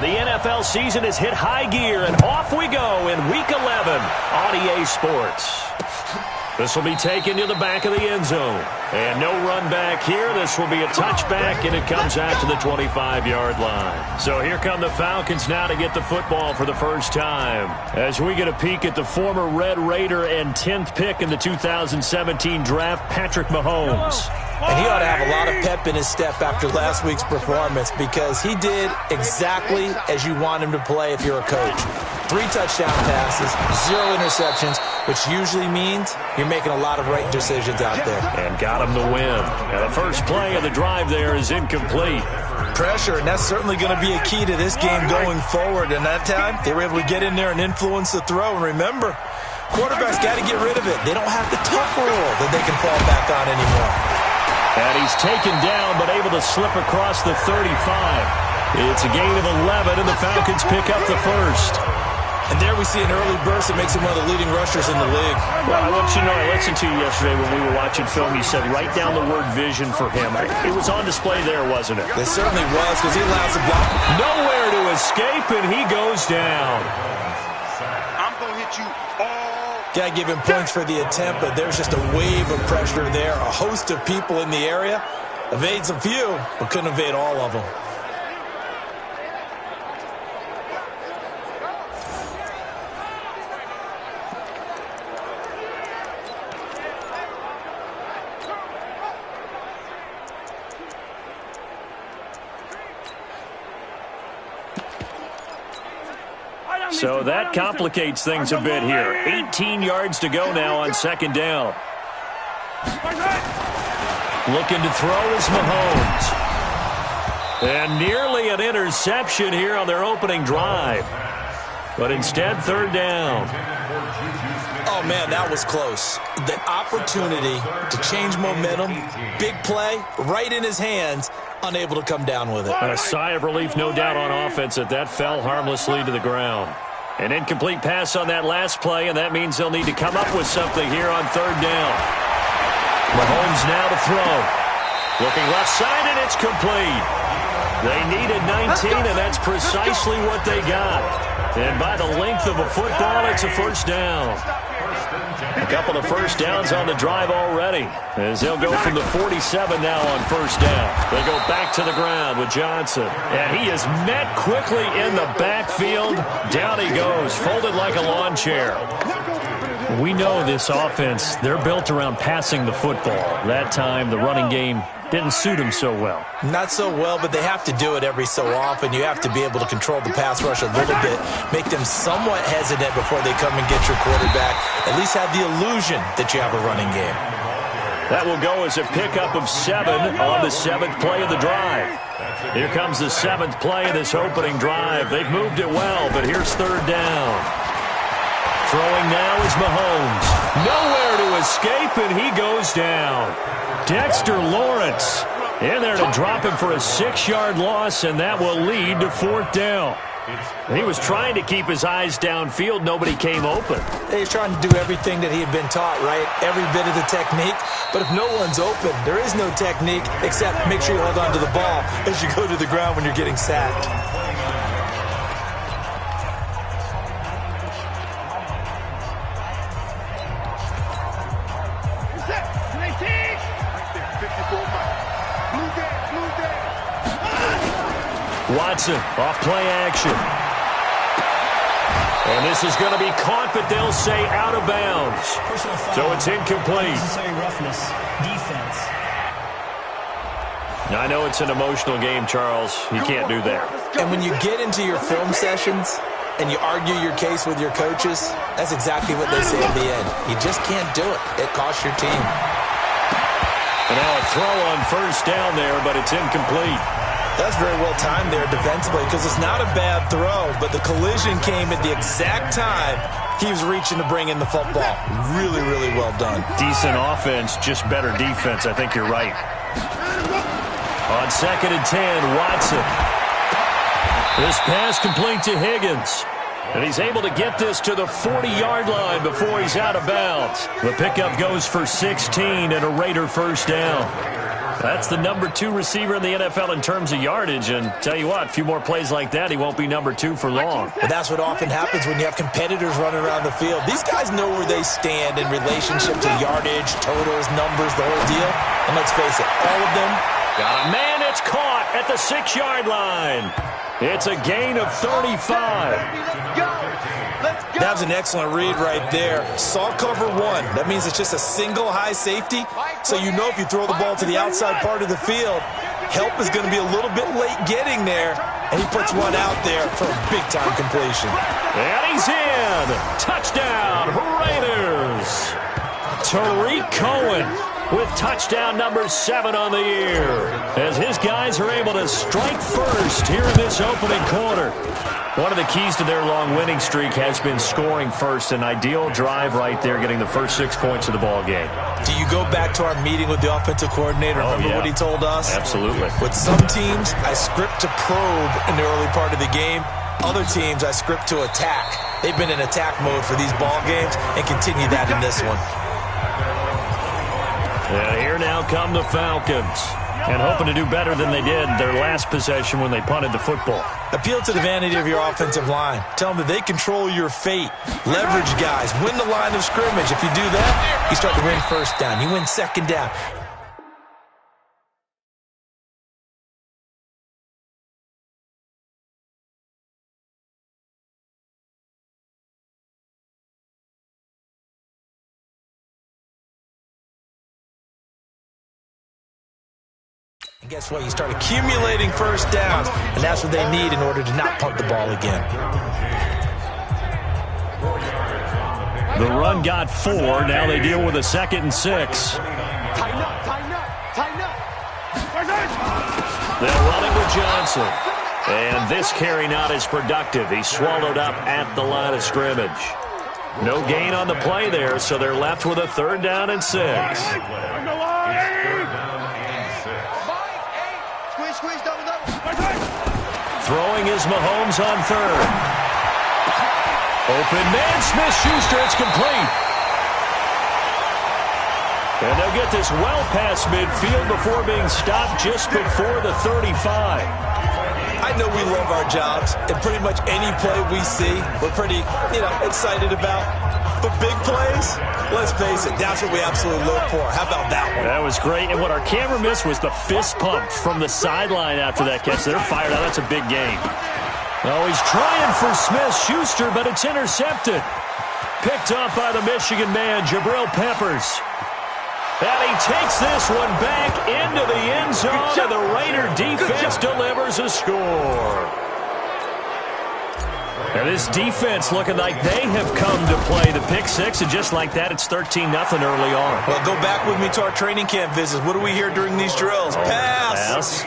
The NFL season has hit high gear, and off we go in Week 11 on EA Sports. This will be taken to the back of the end zone. And no run back here. This will be a touchback, and it comes out to the 25-yard line. So here come the Falcons now to get the football for the first time. As we get a peek at the former Red Raider and 10th pick in the 2017 draft, Patrick Mahomes. And he ought to have a lot of pep in his step after last week's performance because he did exactly as you want him to play if you're a coach. 3 touchdown passes, 0 interceptions, which usually means you're making a lot of right decisions out there. And got him the win. And the first play of the drive there is incomplete. Pressure, and that's certainly going to be a key to this game going forward. And that time, they were able to get in there and influence the throw. And remember, quarterbacks got to get rid of it. They don't have the tough rule that they can fall back on anymore. And he's taken down, but able to slip across the 35. It's a gain of 11, and the Falcons pick up the first. And there we see an early burst that makes him one of the leading rushers in the league. Well, I want you to know, I listened to you yesterday when we were watching film. You said write down the word vision for him. It was on display there, wasn't it? It certainly was, because he allows the block. Nowhere to escape, and he goes down. I'm going to hit you all. Got to give him points for the attempt, but there's just a wave of pressure there. A host of people in the area. Evades a few, but couldn't evade all of them. So that complicates things a bit here. 18 yards to go now on second down. Looking to throw is Mahomes. And nearly an interception here on their opening drive. But instead, third down. Oh, man, that was close. The opportunity to change momentum, big play, right in his hands, unable to come down with it. A sigh of relief, no doubt, on offense that fell harmlessly to the ground. An incomplete pass on that last play, and that means they'll need to come up with something here on third down. Mahomes now to throw. Looking left side, and it's complete. They needed 19, and that's precisely what they got. And by the length of a football, it's a first down. A couple of first downs on the drive already, as they'll go from the 47 now on first down. They go back to the ground with Johnson. And he is met quickly in the backfield. Down he goes, folded like a lawn chair. We know this offense, they're built around passing the football. That time, the running game didn't suit him so well. Not so well, but they have to do it every so often. You have to be able to control the pass rush a little bit, make them somewhat hesitant before they come and get your quarterback. At least have the illusion that you have a running game. That will go as a pickup of 7 on the 7th play of the drive. Here comes the 7th play of this opening drive. They've moved it well, but here's third down. Throwing now is Mahomes. Nowhere to escape, and he goes down. Dexter Lawrence in there to drop him for a 6-yard loss, and that will lead to fourth down. He was trying to keep his eyes downfield. Nobody came open. He's trying to do everything that he had been taught, right? Every bit of the technique. But if no one's open, there is no technique except make sure you hold on to the ball as you go to the ground when you're getting sacked. Watson off play action. And this is going to be caught, but they'll say out of bounds. So it's incomplete. Unnecessary roughness. Defense. Now, I know it's an emotional game, Charles. You can't do that. And when you get into your film sessions and you argue your case with your coaches, that's exactly what they say at the end. You just can't do it. It costs your team. And now a throw on first down there, but it's incomplete. That's very well timed there defensively because it's not a bad throw, but the collision came at the exact time he was reaching to bring in the football. Really, really well done. Decent offense, just better defense. I think you're right. On 2nd and 10, Watson. This pass complete to Higgins. And he's able to get this to the 40-yard line before he's out of bounds. The pickup goes for 16 and a Raider first down. That's the number 2 receiver in the NFL in terms of yardage, and tell you what, a few more plays like that, he won't be number 2 for long. But that's what often happens when you have competitors running around the field. These guys know where they stand in relationship to yardage, totals, numbers, the whole deal. And let's face it, all of them. Got a man, it's caught at the 6-yard line. It's a gain of 35. That was an excellent read right there. Saw cover 1. That means it's just a single high safety. So you know if you throw the ball to the outside part of the field, help is going to be a little bit late getting there. And he puts one out there for a big-time completion. And he's in. Touchdown, Raiders. Tariq Cohen with touchdown number 7 on the year, as his guys are able to strike first here in this opening quarter. One of the keys to their long winning streak has been scoring first. An ideal drive right there, getting the first 6 points of the ball game. Do you go back to our meeting with the offensive coordinator? Remember what he told us? Absolutely. With some teams, I script to probe in the early part of the game. Other teams, I script to attack. They've been in attack mode for these ball games and continue that in this one. And here now come the Falcons, and hoping to do better than they did their last possession when they punted the football. Appeal to the vanity of your offensive line. Tell them that they control your fate. Leverage guys. Win the line of scrimmage. If you do that, you start to win first down. You win second down. And guess what? You start accumulating first downs, and that's what they need in order to not punt the ball again. The run got 4. Now they deal with a 2nd and 6. Tighten up, tighten up, tighten up. They'll run it with Johnson. And this carry not as productive. He's swallowed up at the line of scrimmage. No gain on the play there, so they're left with a 3rd down and 6. Throwing is Mahomes on 3rd. Open man, Smith-Schuster, it's complete. And they'll get this well past midfield before being stopped just before the 35. I know we love our jobs, and pretty much any play we see, we're pretty, excited about. But big plays, let's face it, that's what we absolutely look for. How about that one? That was great, and what our camera missed was the fist pump from the sideline after that catch. They're fired out. That's a big game. Oh, he's trying for Smith-Schuster, but it's intercepted. Picked off by the Michigan man, Jabril Peppers. And he takes this one back into the end zone, and the Raider defense delivers a score. And this defense looking like they have come to play. The pick 6, and just like that, it's 13-0 early on. Well, go back with me to our training camp visits. What do we hear during these drills? Pass.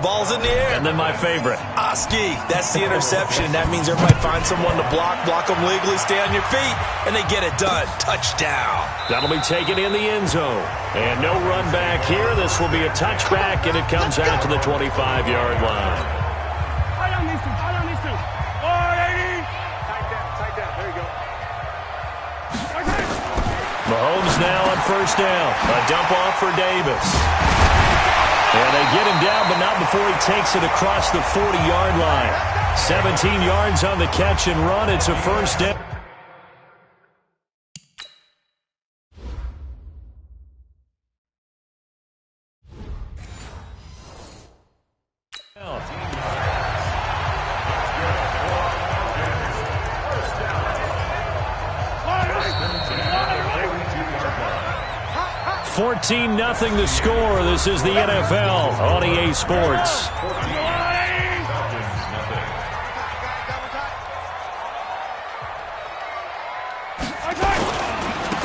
Ball's in the air. And then my favorite. Oski, that's the interception. That means everybody finds someone to block them legally, stay on your feet, and they get it done. Touchdown. That'll be taken in the end zone. And no run back here. This will be a touchback, and it comes out to the 25-yard line. Mahomes now on 1st down. A dump off for Davis. And they get him down, but not before he takes it across the 40-yard line. 17 yards on the catch and run. It's a 1st down. $14-0 the score. This is the NFL on EA Sports.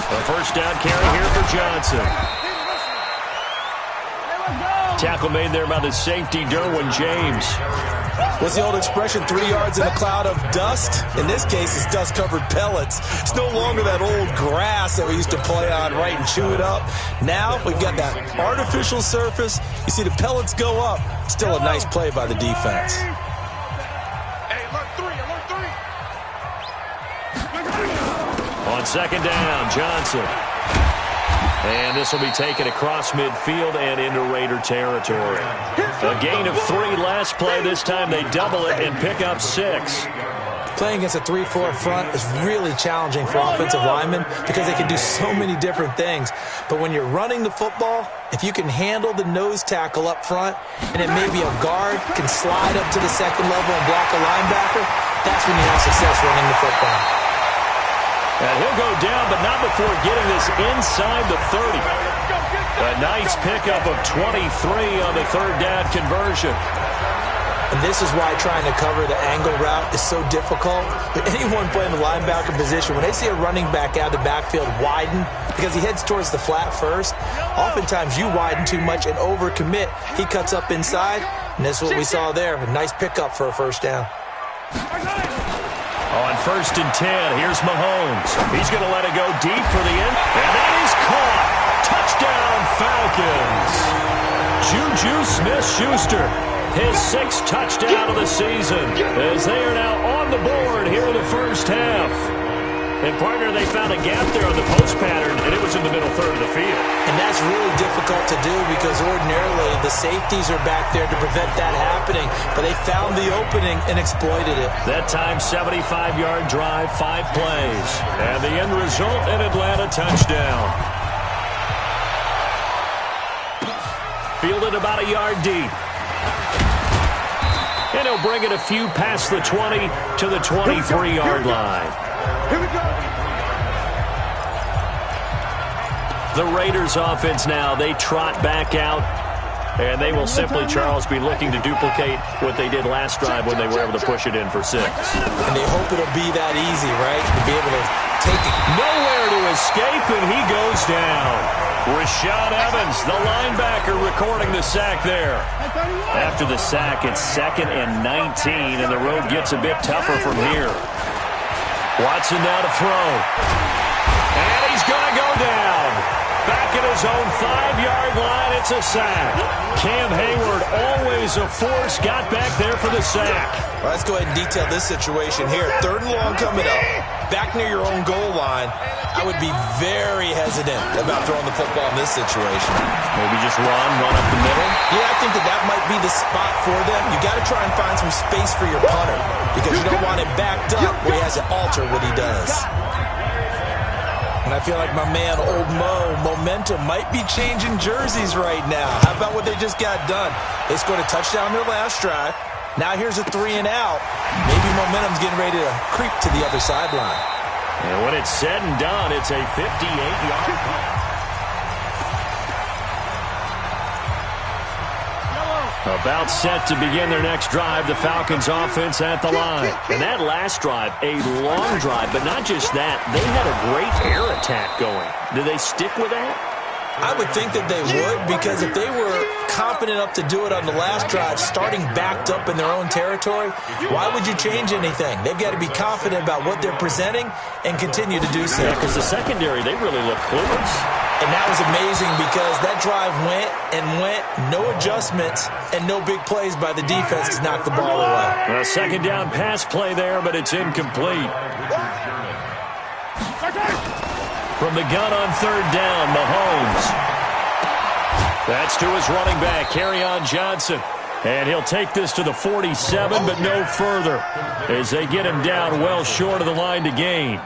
A 1st down carry here for Johnson. Tackle made there by the safety, Derwin James. What's the old expression, 3 yards in a cloud of dust? In this case, it's dust-covered pellets. It's no longer that old grass that we used to play on, right, and chew it up. Now we've got that artificial surface. You see the pellets go up. Still a nice play by the defense. Hey, alert 3. On 2nd down, Johnson. And this will be taken across midfield and into Raider territory. A gain of 3 last play. This time they double it and pick up 6. Playing against a 3-4 front is really challenging for offensive linemen because they can do so many different things. But when you're running the football, if you can handle the nose tackle up front, and then maybe a guard can slide up to the second level and block a linebacker, that's when you have success running the football. And he'll go down, but not before getting this inside the 30. A nice pickup of 23 on the third down conversion. And this is why trying to cover the angle route is so difficult. But anyone playing the linebacker position, when they see a running back out of the backfield widen, because he heads towards the flat first, oftentimes you widen too much and overcommit. He cuts up inside, and that's what we saw there. A nice pickup for a first down. On 1st and 10, here's Mahomes. He's going to let it go deep for the end, and that is caught. Touchdown, Falcons. Juju Smith-Schuster, his 6th touchdown of the season, as they are now on the board here in the first half. And, partner, they found a gap there on the post pattern, and it was in the middle third of the field. And that's really difficult to do because ordinarily the safeties are back there to prevent that happening. But they found the opening and exploited it. That time, 75-yard drive, 5 plays. And the end result, an Atlanta touchdown. Fielded about a yard deep. And he'll bring it a few past the 20 to the 23-yard line. Here we go. The Raiders offense now, they trot back out, and they will simply, Charles, be looking to duplicate what they did last drive when they were able to push it in for 6. And they hope it'll be that easy, right? To be able to take it. Nowhere to escape, and he goes down. Rashaan Evans, the linebacker, recording the sack there. After the sack, it's 2nd and 19, and the road gets a bit tougher from here. Watson now to throw. And he's going to go down. Back at his own 5-yard line, it's a sack. Cam Hayward, always a force, got back there for the sack. Well, let's go ahead and detail this situation here. 3rd and long coming up. Back near your own goal line. I would be very hesitant about throwing the football in this situation. Maybe just run up the middle. Yeah, I think that might be the spot for them. You got to try and find some space for your punter because you don't want him backed up where he has to alter what he does. And I feel like my man, Old Mo, momentum might be changing jerseys right now. How about what they just got done? They scored a touchdown their last drive. Now here's a 3 and out. Maybe momentum's getting ready to creep to the other sideline. And when it's said and done, it's a 58-yard punt. About set to begin their next drive, the Falcons offense at the line. And that last drive, a long drive, but not just that. They had a great air attack going. Do they stick with that? I would think that they would, because if they were confident enough to do it on the last drive, starting backed up in their own territory, why would you change anything? They've got to be confident about what they're presenting and continue to do so. Yeah, because the secondary, they really look clueless. And that was amazing because that drive went and went, no adjustments, and no big plays by the defense to knock the ball away. A 2nd down pass play there, but it's incomplete. From the gun on 3rd down, Mahomes. That's to his running back, Kerryon Johnson. And he'll take this to the 47, but no further, as they get him down well short of the line to gain.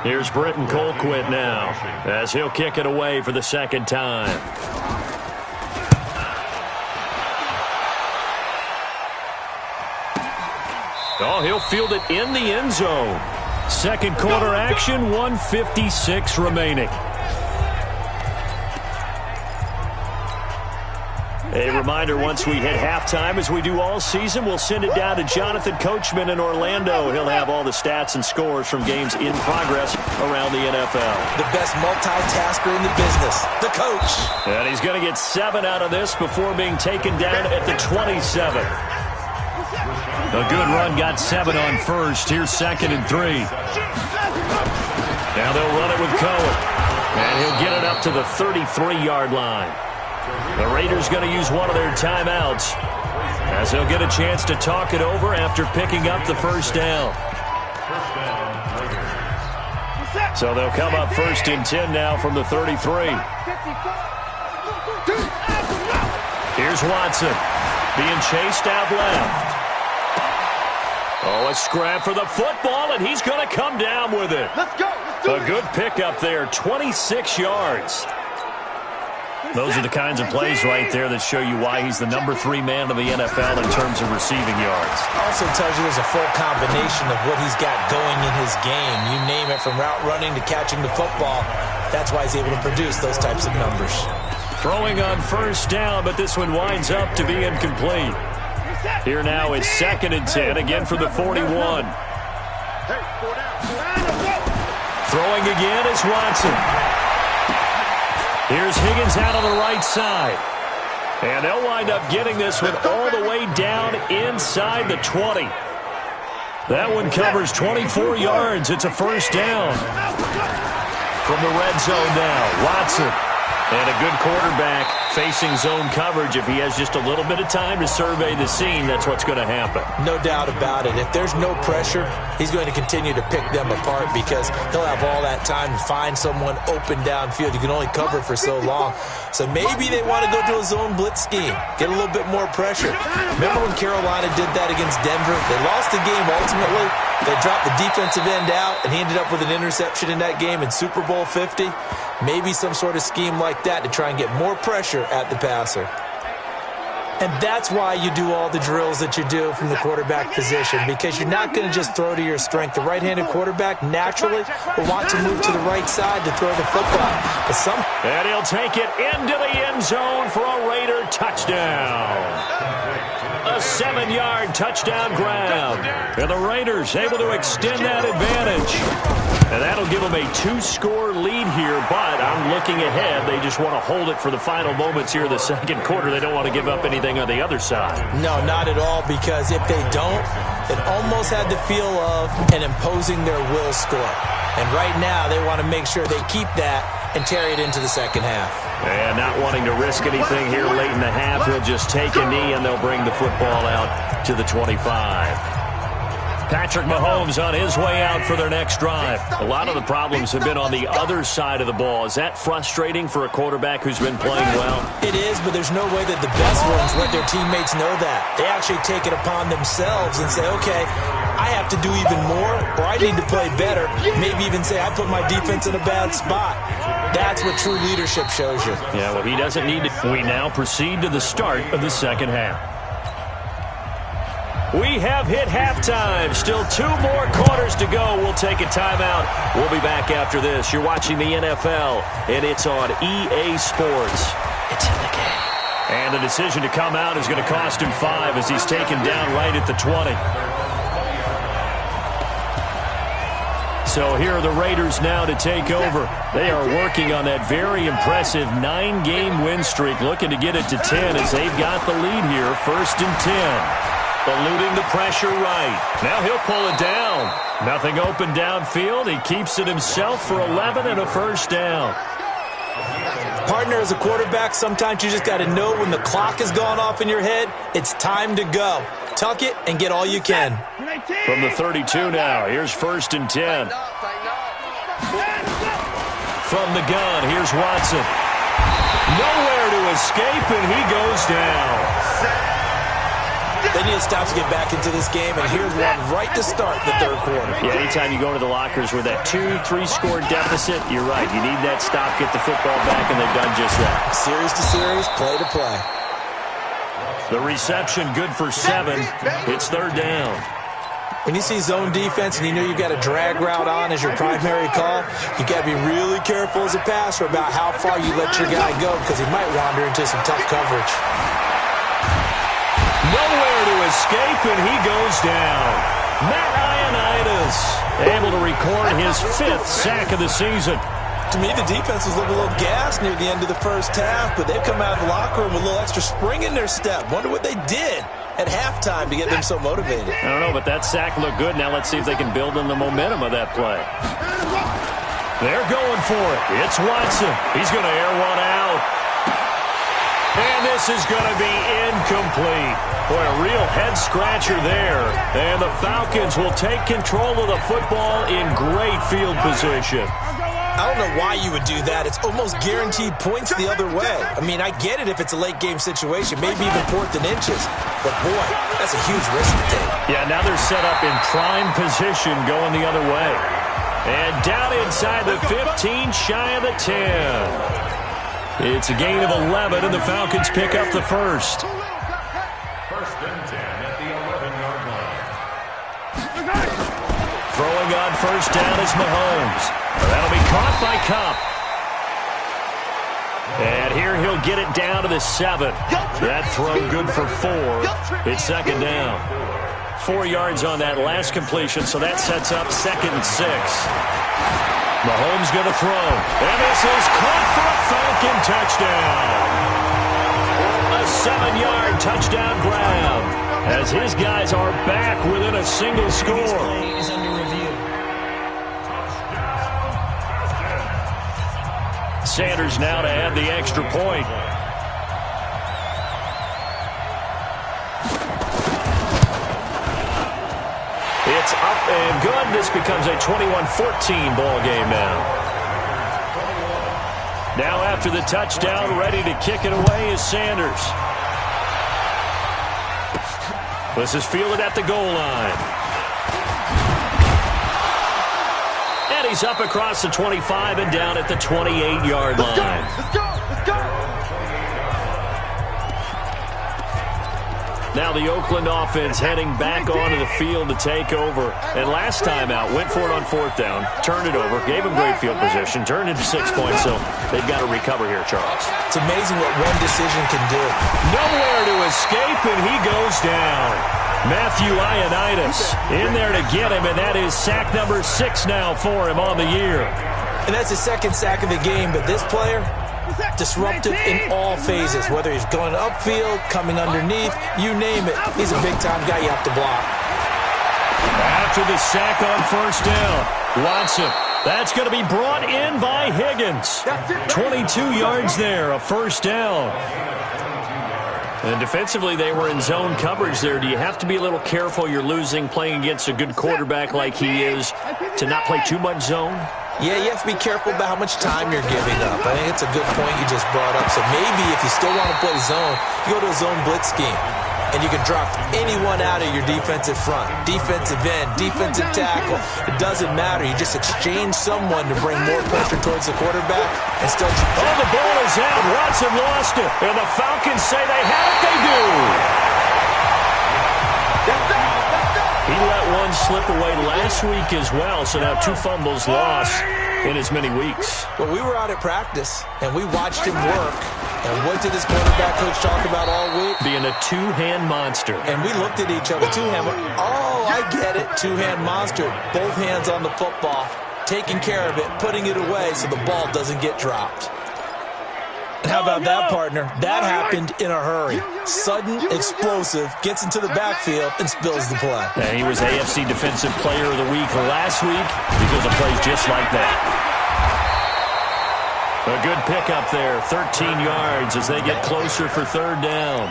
Here's Britton Colquitt now, as he'll kick it away for the 2nd time. Oh, he'll field it in the end zone. 2nd quarter action, 1:56 remaining. A reminder, once we hit halftime, as we do all season, we'll send it down to Jonathan Coachman in Orlando. He'll have all the stats and scores from games in progress around the NFL. The best multitasker in the business, the coach. And he's going to get 7 out of this before being taken down at the 27. A good run, got 7 on first. Here's 2nd and 3. Now they'll run it with Cohen. And he'll get it up to the 33-yard line. The Raiders going to use one of their timeouts, as they'll get a chance to talk it over after picking up the first down. So they'll come up 1st and 10 now from the 33. Here's Watson being chased out left. Oh, a scrap for the football, and he's going to come down with it. Let's go. A good pickup there, 26 yards. Those are the kinds of plays right there that show you why he's the number 3 man of the NFL in terms of receiving yards. Also tells you there's a full combination of what he's got going in his game. You name it, from route running to catching the football. That's why he's able to produce those types of numbers. Throwing on 1st down, but this one winds up to be incomplete. Here now is 2nd and 10, again for the 41. Throwing again is Watson. Here's Higgins out on the right side. And they'll wind up getting this one all the way down inside the 20. That one covers 24 yards. It's a 1st down. From the red zone now, Watson. And a good quarterback facing zone coverage. If he has just a little bit of time to survey the scene, that's what's going to happen. No doubt about it. If there's no pressure, he's going to continue to pick them apart because he'll have all that time to find someone open downfield. You can only cover for so long. So maybe they want to go to a zone blitz scheme, get a little bit more pressure. Remember when Carolina did that against Denver? They lost the game ultimately. They dropped the defensive end out, and he ended up with an interception in that game in Super Bowl 50. Maybe some sort of scheme like that to try and get more pressure at the passer. And that's why you do all the drills that you do from the quarterback position, because you're not going to just throw to your strength. The right-handed quarterback naturally will want to move to the right side to throw the football. And he'll take it into the end zone for a Raider touchdown. A 7-yard touchdown grab. And the Raiders able to extend that advantage. And that'll give them a 2-score lead here, but I'm looking ahead. They just want to hold it for the final moments here in the 2nd quarter. They don't want to give up anything on the other side. No, not at all, because if they don't, it almost had the feel of an imposing their will score. And right now, they want to make sure they keep that and carry it into the 2nd half. And not wanting to risk anything here late in the half, he'll just take a knee and they'll bring the football out to the 25. Patrick Mahomes on his way out for their next drive. A lot of the problems have been on the other side of the ball. Is that frustrating for a quarterback who's been playing well? It is, but there's no way that the best ones let their teammates know that. They actually take it upon themselves and say, okay, I have to do even more, or I need to play better. Maybe even say, I put my defense in a bad spot. That's what true leadership shows you. Yeah, well, he doesn't need to. We now proceed to the start of the 2nd half. We have hit halftime. Still 2 more quarters to go. We'll take a timeout. We'll be back after this. You're watching the NFL, and it's on EA Sports. It's in the game. And the decision to come out is going to cost him 5 as he's taken down right at the 20. So here are the Raiders now to take over. They are working on that very impressive 9-game win streak, looking to get it to 10 as they've got the lead here, 1st and 10. Eluding the pressure right. Now he'll pull it down. Nothing open downfield. He keeps it himself for 11 and a 1st down. Partner, as a quarterback, sometimes you just got to know when the clock has gone off in your head, it's time to go. Tuck it and get all you can. From the 32 now, here's 1st and 10. From the gun, here's Watson. Nowhere to escape, and he goes down. They need to stop to get back into this game, and here's one right to start the 3rd quarter. Yeah, anytime you go to the lockers with that 2-3-score deficit, you're right. You need that stop, get the football back, and they've done just that. Series to series, play to play. The reception good for 7. It's 3rd down. When you see zone defense and you know you've got a drag route on as your primary call, you got to be really careful as a passer about how far you let your guy go because he might wander into some tough coverage. Nowhere to escape, and he goes down. Matt Ioannidis able to record his 5th sack of the season. To me, the defense was looking a little gassed near the end of the 1st half, but they've come out of the locker room with a little extra spring in their step. Wonder what they did at halftime to get them so motivated. I don't know, but that sack looked good. Now let's see if they can build on the momentum of that play. They're going for it. It's Watson. He's going to air one out. And this is going to be incomplete. Boy, a real head-scratcher there. And the Falcons will take control of the football in great field position. I don't know why you would do that. It's almost guaranteed points the other way. I mean, I get it if it's a late-game situation, maybe even 4th and inches. But, boy, that's a huge risk to take. Yeah, now they're set up in prime position going the other way. And down inside the 15, shy of the 10. It's a gain of 11, and the Falcons pick up the first. First and 10 at the 11-yard line. Throwing on first down is Mahomes. That'll be caught by Kupp. And here he'll get it down to the 7. That throw good for 4. It's second down. 4 yards on that last completion, so that sets up 2nd and 6. Mahomes going to throw. And this is caught for a Falcon touchdown. A 7-yard touchdown grab as his guys are back within a single score. This play is under review. Sanders now to add the extra point. It's up and good. This becomes a 21-14 ball game now. Now after the touchdown, ready to kick it away is Sanders. This is fielded at the goal line. And he's up across the 25 and down at the 28-yard line. Let's go! Let's go! Now the Oakland offense heading back onto the field to take over. And last time out, went for it on 4th down, turned it over, gave them great field position, turned it to 6 points, so they've got to recover here, Charles. It's amazing what one decision can do. Nowhere to escape, and he goes down. Matthew Ioannidis in there to get him, and that is sack number 6 now for him on the year. And that's his 2nd sack of the game, but this player, disruptive in all phases, whether he's going upfield, coming underneath, you name it. He's a big-time guy you have to block. After the sack on first down, Watson. That's going to be brought in by Higgins. 22 yards there, a first down. And defensively, they were in zone coverage there. Do you have to be a little careful? You're losing, playing against a good quarterback like he is, to not play too much zone? Yeah, you have to be careful about how much time you're giving up. I think it's a good point you just brought up. So maybe if you still want to play zone, you go to a zone blitz scheme. And you can drop anyone out of your defensive front. Defensive end, defensive tackle. It doesn't matter. You just exchange someone to bring more pressure towards the quarterback and still... Oh, the ball is out. Watson lost it. And the Falcons say they have it. They do. He let one slip away last week as well, so now 2 fumbles lost in as many weeks. Well, we were out at practice, and we watched him work. And what did his quarterback coach talk about all week? Being a 2-hand monster. And we looked at each other, 2-hand. Oh, I get it, 2-hand monster. Both hands on the football, taking care of it, putting it away so the ball doesn't get dropped. And how about that, partner? That happened in a hurry. Sudden, explosive, gets into the backfield, and spills the play. And he was AFC Defensive Player of the Week last week because of plays just like that. A good pickup there, 13 yards as they get closer for 3rd down.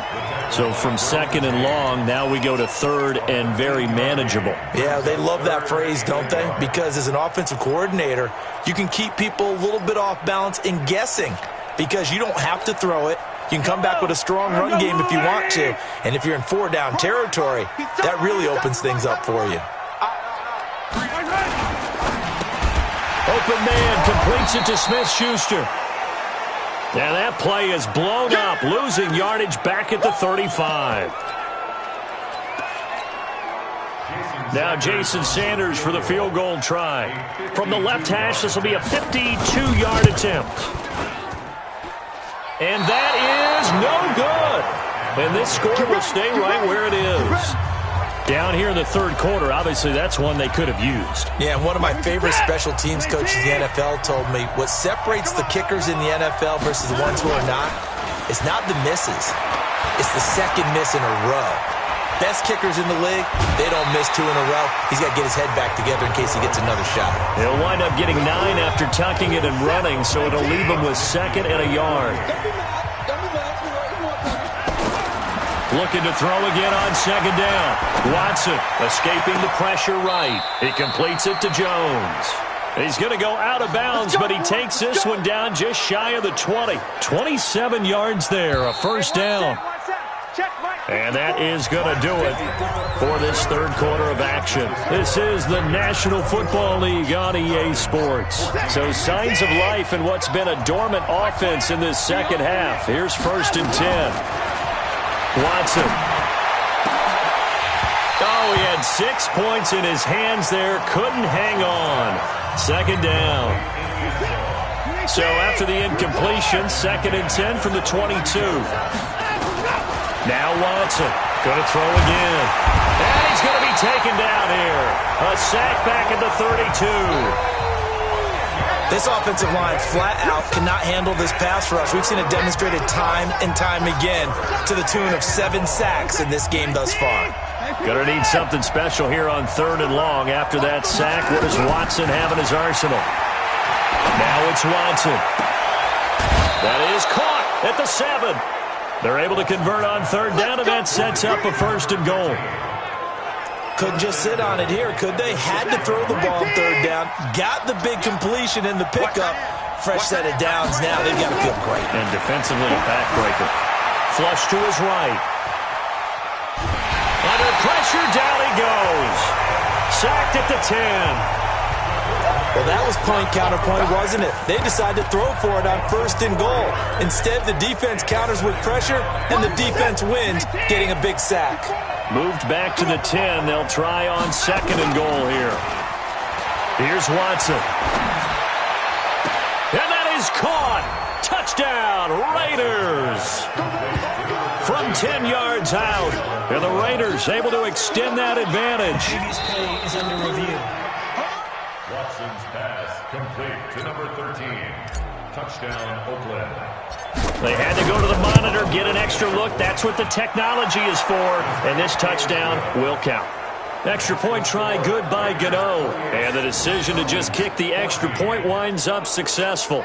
So from 2nd and long, now we go to 3rd and very manageable. Yeah, they love that phrase, don't they? Because as an offensive coordinator, you can keep people a little bit off balance and guessing. Because you don't have to throw it. You can come back with a strong run game if you want to. And if you're in 4-down territory, that really opens things up for you. Open man completes it to Smith-Schuster. Now that play is blown up, losing yardage back at the 35. Now Jason Sanders for the field goal try. From the left hash, this will be a 52-yard attempt. And that is no good. And this score will stay right where it is. Down here in the 3rd quarter, obviously that's one they could have used. Yeah, and one of my favorite special teams coaches in the NFL told me what separates the kickers in the NFL versus the ones who are not is not the misses. It's the second miss in a row. Best kickers in the league, they don't miss 2 in a row. He's got to get his head back together in case he gets another shot. He'll wind up getting 9 after tucking it and running, so it'll leave him with 2nd and a yard. Looking to throw again on second down. Watson escaping the pressure right. He completes it to Jones. He's going to go out of bounds, but he takes this one down just shy of the 20. 27 yards there, a first down. And that is going to do it for this third quarter of action. This is the National Football League on EA Sports. So signs of life in what's been a dormant offense in this second half. Here's 1st and 10. Watson. Oh, he had 6 points in his hands there. Couldn't hang on. Second down. So after the incompletion, 2nd and 10 from the 22. Now Watson going to throw again. And he's going to be taken down here. A sack back at the 32. This offensive line flat out cannot handle this pass rush. We've seen it demonstrated time and time again to the tune of 7 sacks in this game thus far. Going to need something special here on 3rd and long. After that sack, what does Watson have in his arsenal? Now it's Watson. That is caught at the 7. They're able to convert on 3rd down, and that sets up a 1st and goal. Couldn't just sit on it here, could they? Had to throw the ball on 3rd down. Got the big completion in the pickup. Fresh set of downs now. They've got to feel great. And defensively, a backbreaker. Flush to his right. Under pressure, down he goes. Sacked at the 10. Well, that was point counterpoint, wasn't it? They decided to throw for it on 1st and goal. Instead, the defense counters with pressure, and the defense wins, getting a big sack. Moved back to the 10. They'll try on 2nd and goal here. Here's Watson. And that is caught. Touchdown, Raiders. From 10 yards out. And the Raiders able to extend that advantage. Previous play is under review. Watson's pass complete to number 13. Touchdown, Oakland. They had to go to the monitor, get an extra look. That's what the technology is for. And this touchdown will count. Extra point try, good by Gano. And the decision to just kick the extra point winds up successful.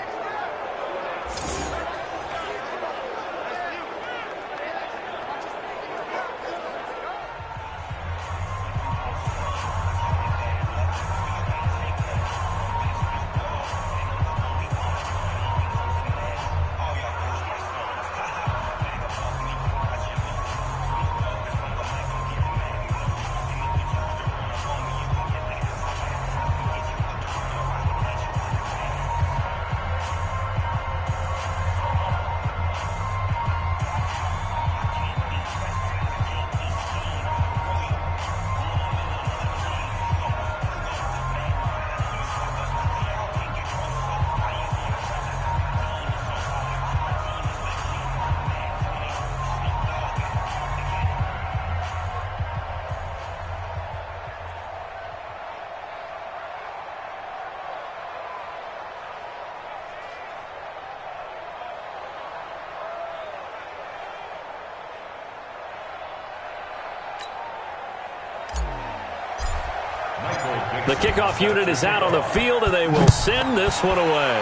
The kickoff unit is out on the field, and they will send this one away.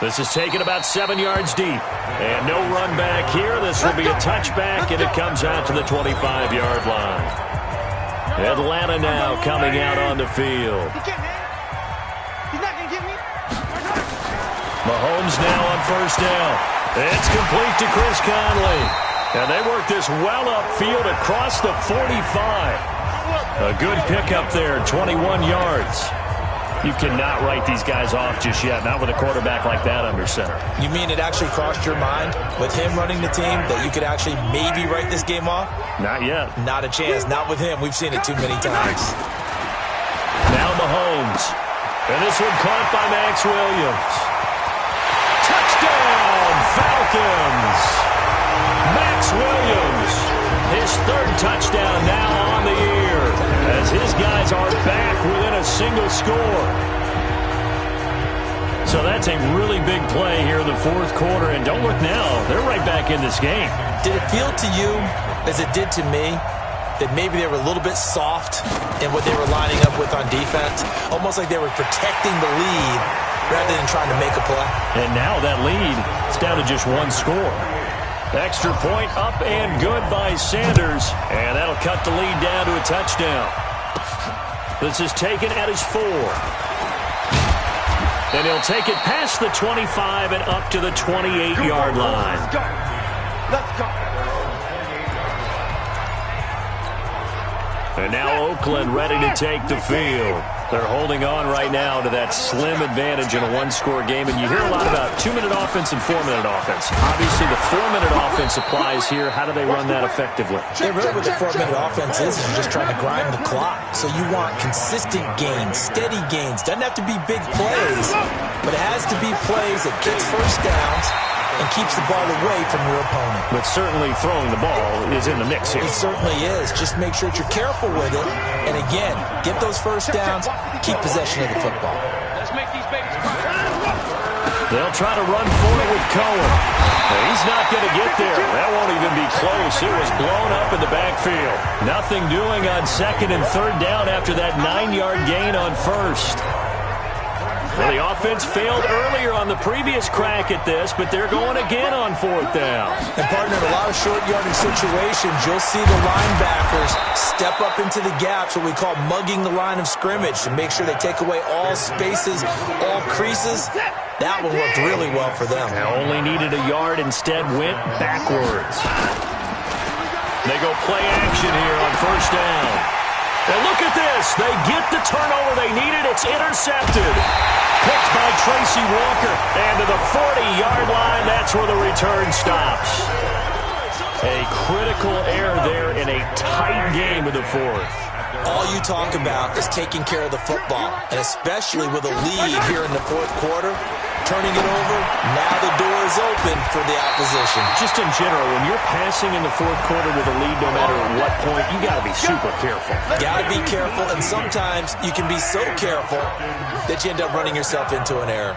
This is taken about 7 yards deep. And no run back here. This will be a touchback, and it comes out to the 25-yard line. Atlanta now coming out on the field. Mahomes now on 1st down. It's complete to Chris Conley. And they work this well upfield across the 45. A good pickup there, 21 yards. You cannot write these guys off just yet, not with a quarterback like that under center. You mean it actually crossed your mind with him running the team that you could actually maybe write this game off? Not yet. Not a chance. Not with him. We've seen it too many times. Now Mahomes. And this one caught by Max Williams. Touchdown, Falcons! Max Williams, his 3rd touchdown now on the year, as his guys are back within a single score. So that's a really big play here in the 4th quarter, and don't look now, they're right back in this game. Did it feel to you, as it did to me, that maybe they were a little bit soft in what they were lining up with on defense? Almost like they were protecting the lead rather than trying to make a play. And now that lead is down to just 1 score. Extra point up and good by Sanders. And that'll cut the lead down to a touchdown. This is taken at his 4. And he'll take it past the 25 and up to the 28-yard line. Let's go. Let's go. And now Oakland ready to take the field. They're holding on right now to that slim advantage in a one-score game. And you hear a lot about 2-minute offense and 4-minute offense. Obviously, the 4-minute offense applies here. How do they run that effectively? Yeah, really what the 4-minute offense is you're just trying to grind the clock. So you want consistent gains, steady gains. Doesn't have to be big plays, but it has to be plays that gets first downs and keeps the ball away from your opponent. But certainly throwing the ball is in the mix here. It certainly is. Just make sure that you're careful with it. And again, get those first downs, keep possession of the football. Let's make these babies cry. They'll try to run for it with Cohen. He's not going to get there. That won't even be close. It was blown up in the backfield. Nothing doing on 2nd and 3rd down after that 9-yard gain on 1st. Well, the offense failed earlier on the previous crack at this, but they're going again on 4th down. And, partner, in a lot of short yardage situations, you'll see the linebackers step up into the gaps, what we call mugging the line of scrimmage, to make sure they take away all spaces, all creases. That one worked really well for them. Now only needed a yard, instead went backwards. They go play action here on 1st down. And look at this. They get the turnover they needed. It's intercepted. Picked by Tracy Walker. And to the 40-yard line, that's where the return stops. A critical error there in a tight game of the 4th. All you talk about is taking care of the football, and especially with a lead here in the 4th quarter, turning it over, now the door is open for the opposition. Just in general, when you're passing in the 4th quarter with a lead, no matter what point, you got to be super careful. Got to be careful, and sometimes you can be so careful that you end up running yourself into an error.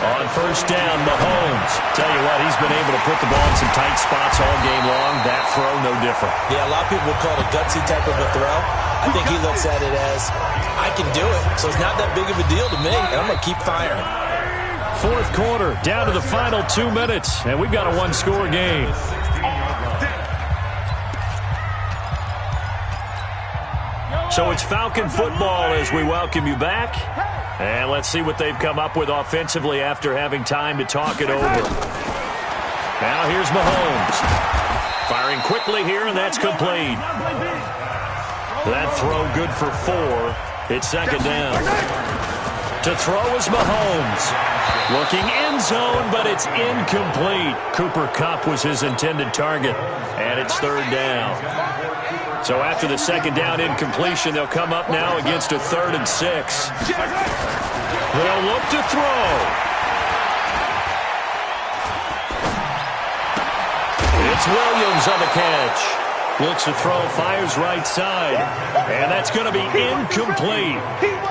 On 1st down, Mahomes. Tell you what, he's been able to put the ball in some tight spots all game long. That throw, no different. Yeah, a lot of people would call it a gutsy type of a throw. I think he looks at it as, I can do it, so it's not that big of a deal to me, and I'm going to keep firing. 4th quarter, down to the final 2 minutes, and we've got a one-score game. So it's Falcon football as we welcome you back. And let's see what they've come up with offensively after having time to talk it over. Now here's Mahomes. Firing quickly here, and that's complete. That throw good for 4. It's 2nd down. To throw is Mahomes. Looking end zone, but it's incomplete. Cooper Kupp was his intended target, and it's 3rd down. So after the 2nd down incompletion, they'll come up now against a 3rd and 6. They'll look to throw. It's Williams on the catch. Looks to throw, fires right side. And that's going to be incomplete.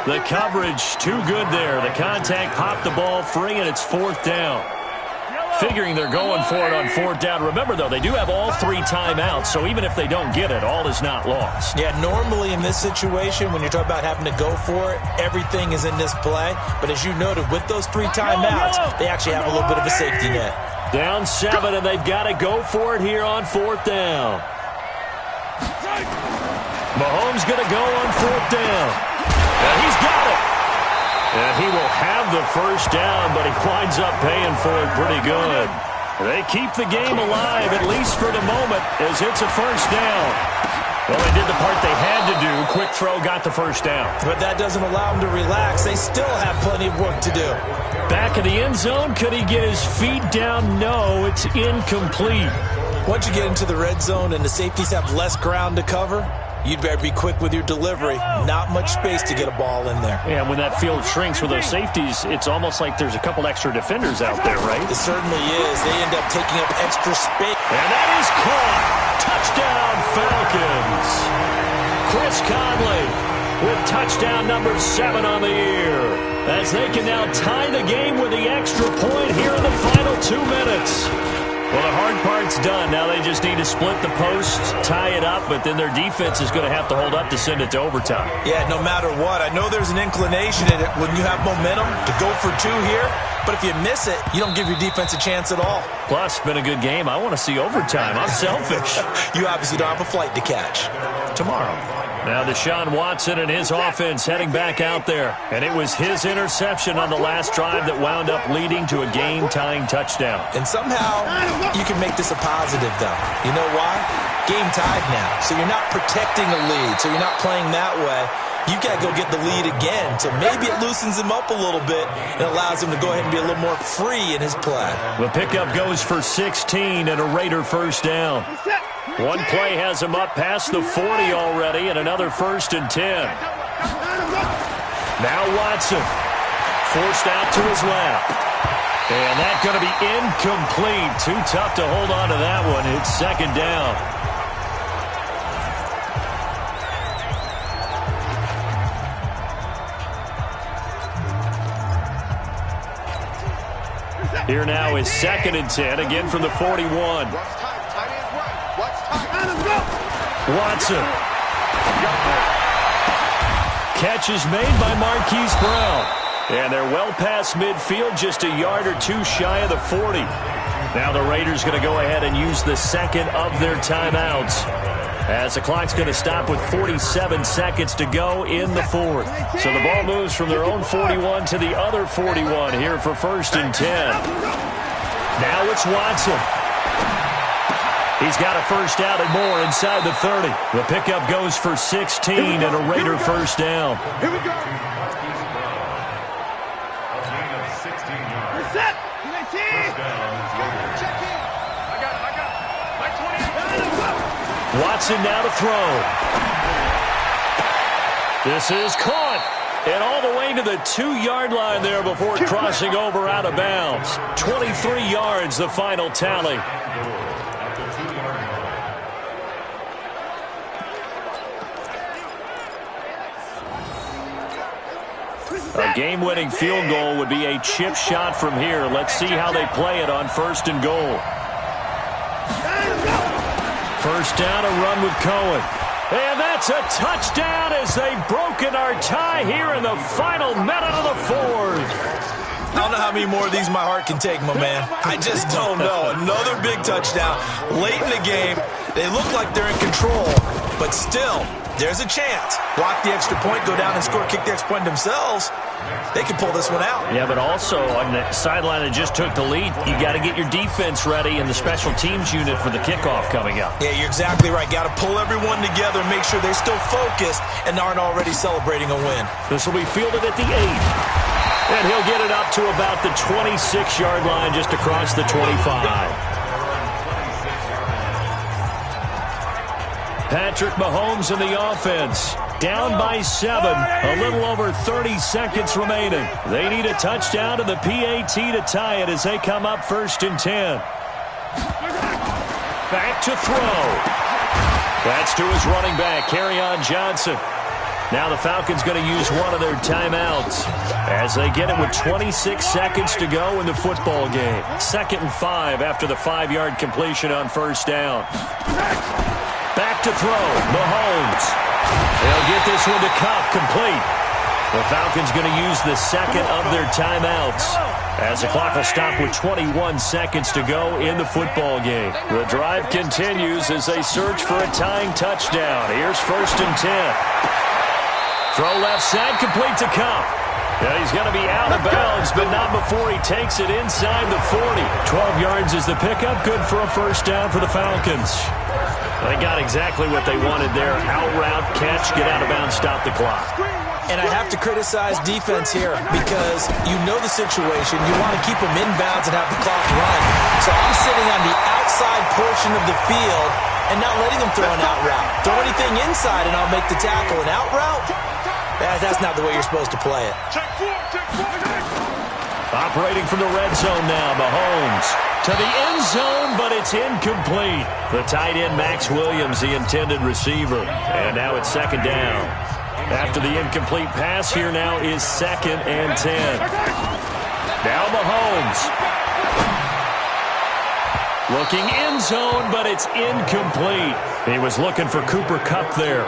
The coverage too good there. The contact popped the ball free, and it's 4th down. Figuring they're going for it on 4th down. Remember, though, they do have all 3 timeouts, so even if they don't get it, all is not lost. Yeah, normally in this situation, when you're talking about having to go for it, everything is in this play. But as you noted, with those 3 timeouts, they actually have a little bit of a safety net. Down 7, and they've got to go for it here on 4th down. Mahomes going to go on 4th down. And he's got it. And he will have the 1st down, but he winds up paying for it pretty good. They keep the game alive, at least for the moment, as it's a 1st down. Well, they did the part they had to do. Quick throw got the 1st down. But that doesn't allow them to relax. They still have plenty of work to do. Back of the end zone, could he get his feet down? No, it's incomplete. Once you get into the red zone and the safeties have less ground to cover, you'd better be quick with your delivery. Not much space to get a ball in there. Yeah, when that field shrinks with those safeties, it's almost like there's a couple extra defenders out there, right? It certainly is. They end up taking up extra space. And that is caught. Touchdown, Falcons. Chris Conley with touchdown number 7 on the year, as they can now tie the game with the extra point here in the final 2 minutes. Well, the hard part's done. Now they just need to split the posts, tie it up, but then their defense is going to have to hold up to send it to overtime. Yeah, no matter what. I know there's an inclination in it when you have momentum to go for two here, but if you miss it, you don't give your defense a chance at all. Plus, it's been a good game. I want to see overtime. I'm selfish. You obviously don't have a flight to catch. Tomorrow. Now Deshaun Watson and his offense heading back out there. And it was his interception on the last drive that wound up leading to a game-tying touchdown. And somehow you can make this a positive, though. You know why? Game tied now. So you're not protecting a lead. So you're not playing that way. You got to go get the lead again. So maybe it loosens him up a little bit and allows him to go ahead and be a little more free in his play. The pickup goes for 16 and a Raider first down. One play has him up past the 40 already, and another 1st and 10. Now Watson, forced out to his left. And that's going to be incomplete. Too tough to hold on to that one. It's 2nd down. Here now is 2nd and 10, again from the 41. Watson. Catch is made by Marquise Brown. And they're well past midfield, just a yard or two shy of the 40. Now the Raiders going to go ahead and use the second of their timeouts, as the clock's going to stop with 47 seconds to go in the 4th. So the ball moves from their own 41 to the other 41 here for 1st and 10. Now it's Watson. He's got a first down and more inside the 30. The pickup goes for 16 and a Raider first down. Here we go. A gain of 16 yards. We're set. First down is Raiders. Check in. I got it. My 20. Watson now to throw. This is caught. And all the way to the 2-yard line there before crossing over out of bounds. 23 yards, the final tally. A game-winning field goal would be a chip shot from here. Let's see how they play it on 1st and goal. First down, a run with Cohen. And that's a touchdown as they've broken our tie here in the final minute of the 4th. I don't know how many more of these my heart can take, my man. I just don't know. Another big touchdown late in the game. They look like they're in control, but still, there's a chance. Block the extra point, go down and score, kick the extra point themselves. They can pull this one out. Yeah, but also on the sideline that just took the lead, you got to get your defense ready and the special teams unit for the kickoff coming up. Yeah, you're exactly right. Got to pull everyone together and make sure they're still focused and aren't already celebrating a win. This will be fielded at the 8. And he'll get it up to about the 26-yard line just across the 25. Patrick Mahomes in the offense. Down by 7. A little over 30 seconds remaining. They need a touchdown to the PAT to tie it as they come up 1st and 10. Back to throw. That's to his running back, Kerryon Johnson. Now the Falcons going to use one of their timeouts as they get it with 26 seconds to go in the football game. 2nd and 5 after the 5-yard completion on 1st down. Back to throw, Mahomes. They'll get this one to Cup, complete. The Falcons going to use the second of their timeouts as the clock will stop with 21 seconds to go in the football game. The drive continues as they search for a tying touchdown. Here's 1st and 10. Throw left side, complete to Cup. Now he's going to be out of bounds, but not before he takes it inside the 40. 12 yards is the pickup, good for a first down for the Falcons. They got exactly what they wanted there. Out route, catch, get out of bounds, stop the clock. And I have to criticize defense here because you know the situation. You want to keep them inbounds and have the clock run. So I'm sitting on the outside portion of the field and not letting them throw an out route. Throw anything inside and I'll make the tackle. An out route? That's not the way you're supposed to play it. Operating from the red zone now, Mahomes to the end zone, but it's incomplete. The tight end, Max Williams, the intended receiver. And now it's 2nd down. After the incomplete pass, here now is 2nd and 10. Now Mahomes. Looking end zone, but it's incomplete. He was looking for Cooper Kupp there.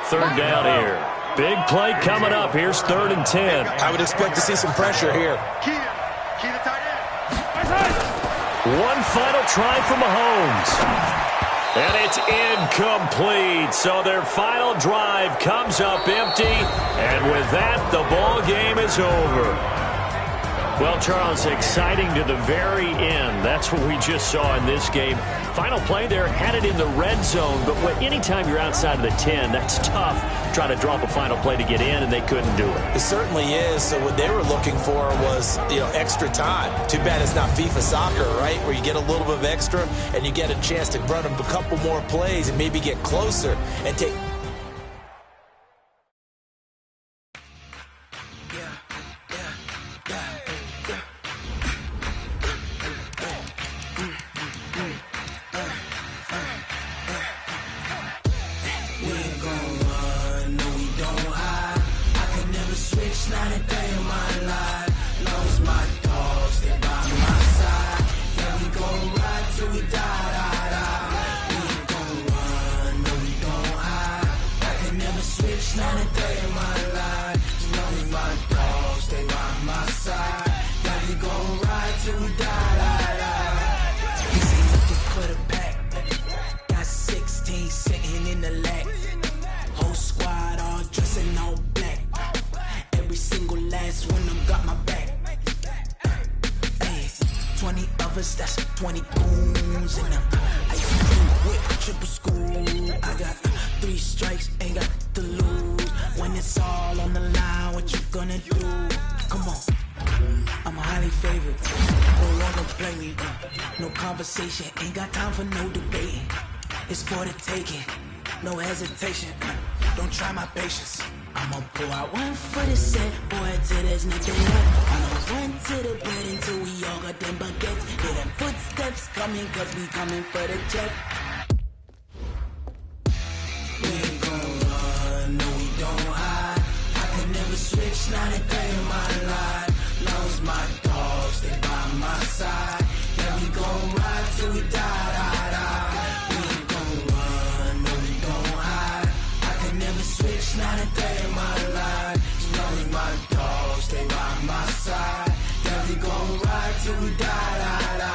Third down here. Big play coming up. Here's 3rd and 10. I would expect to see some pressure here. Key to tight end. One final try for Mahomes. And it's incomplete. So their final drive comes up empty. And with that, the ball game is over. Well, Charles, exciting to the very end. That's what we just saw in this game. Final play there, had it in the red zone. But anytime you're outside of the 10, that's tough. Trying to drop a final play to get in, and they couldn't do it. It certainly is. So what they were looking for was, extra time. Too bad it's not FIFA soccer, right, where you get a little bit of extra and you get a chance to run a couple more plays and maybe get closer and take... That's 20 goons in them. I used to do with triple school. I got 3 strikes, ain't got to lose. When it's all on the line, what you gonna do? Come on, I'm highly favored. Don't wanna play me, no conversation. Ain't got time for no debating. It's for the taking, no hesitation. Don't try my patience. I'ma pull out one for the set, boy, till there's nothing left. I don't run to the bed until we all got them baguettes. Hear them footsteps coming, cause we coming for the jet. We ain't gon' run, no we don't hide. I can never switch, not a day in my life. Long as my dogs stay by my side. Yeah, we gon' ride till we die, die, die. We ain't gon' run, no we don't hide. I can never switch, not a day in my life. As long as my dogs stay by my side. Yeah, we gon' ride till we die, die, die.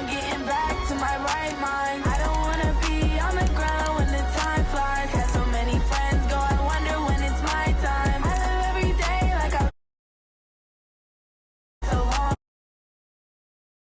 on getting back to my right mind.